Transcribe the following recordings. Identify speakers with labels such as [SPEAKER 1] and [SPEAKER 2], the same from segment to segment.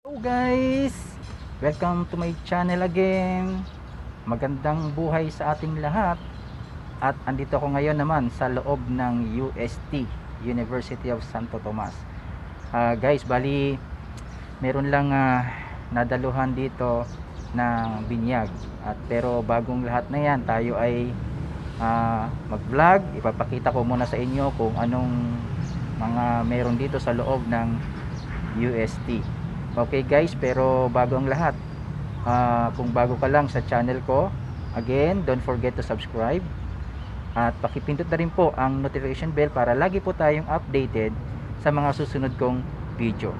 [SPEAKER 1] Hello guys! Welcome to my channel again. Magandang buhay sa ating lahat. At andito ako ngayon naman sa loob ng UST, University of Santo Tomas. Guys, bali meron lang nadaluhan dito ng binyag. Pero bagong lahat na yan, tayo ay mag-vlog. Ipapakita ko muna sa inyo kung anong mga meron dito sa loob ng UST. Okay guys, pero bago ang lahat, kung bago ka lang sa channel ko, again, don't forget to subscribe at pakipindot na rin po ang notification bell para lagi po tayong updated sa mga susunod kong video.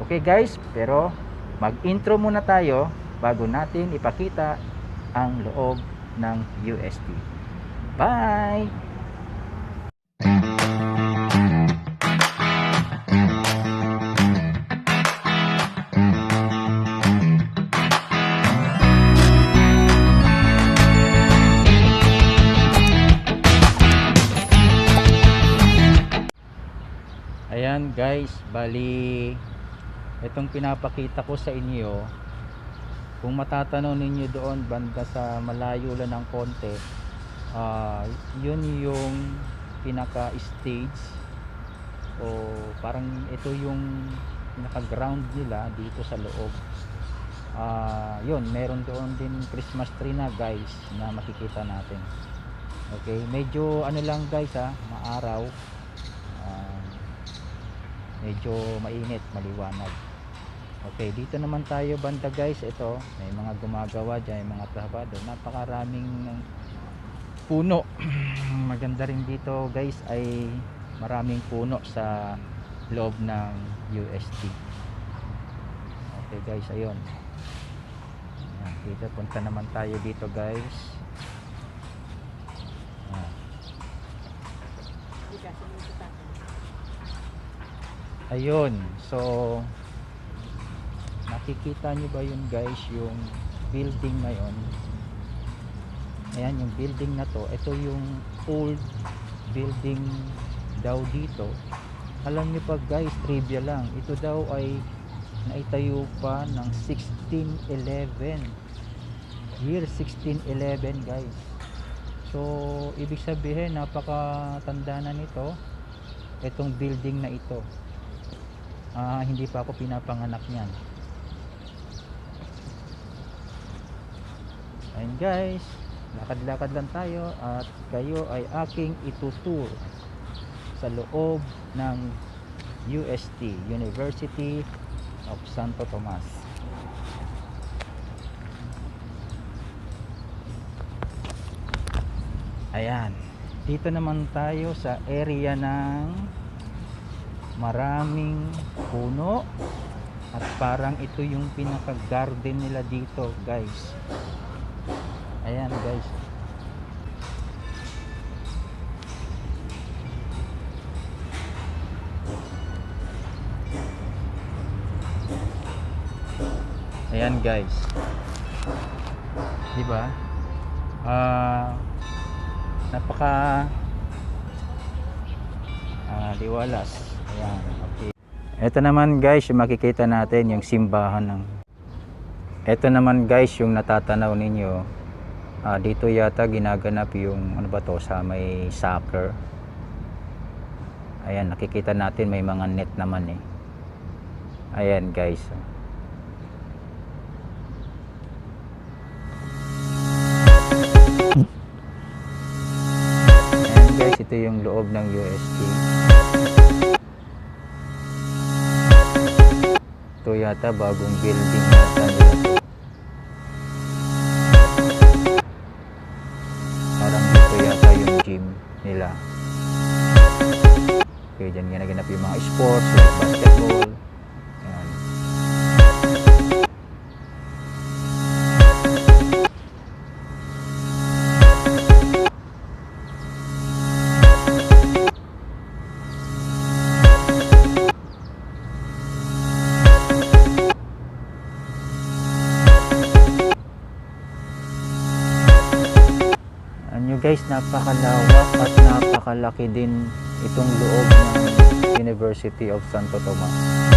[SPEAKER 1] Okay guys, pero mag-intro muna tayo bago natin ipakita ang loob ng UST. Bye! Ayan guys, bali itong pinapakita ko sa inyo, kung matatanaw ninyo doon banda sa malayo lang ng konti, yun yung pinaka stage o parang ito yung pinaka ground nila dito sa loob. Yun, meron doon din Christmas tree na guys na makikita natin. Okay, medyo ano lang guys, maaraw, medyo mainit, maliwanag. Okay, dito naman tayo banda guys. Ito, may mga gumagawa dyan, may mga trabado, napakaraming puno. Maganda rin dito guys ay maraming puno sa loob ng UST. Okay guys, ayun. Dito, punta naman tayo dito guys. Ayun, so nakikita nyo ba yun guys, yung building na yun? Ayan, yung building na to, ito yung old building daw dito. Alam nyo pa guys, trivia lang, ito daw ay naitayo pa ng 1611, year 1611 guys. So ibig sabihin napakatanda na nito itong building na ito. Hindi pa ako pinapanganak niyan. Ayun guys, lakad-lakad lang tayo at kayo ay aking itutur sa loob ng UST, University of Santo Tomas. Ayan, dito naman tayo sa area ng maraming puno at parang ito yung pinaka garden nila dito guys. Ayan guys, ayan guys, diba napaka liwalas. Ayan, okay. Ito naman guys, yung makikita natin yung simbahan ng, ito naman guys yung natatanaw ninyo, dito yata ginaganap yung ano ba to, sa may soccer. Ayan, nakikita natin may mga net naman eh. Ayan guys, ayan guys, ito yung loob ng UST. Ito yata bagong building yata nila to. Parang dito yata yung gym nila. Okay, dyan ginaganap yung mga sports like basketball. Ayan. Guys, napakalawak at napakalaki din itong loob ng University of Santo Tomas.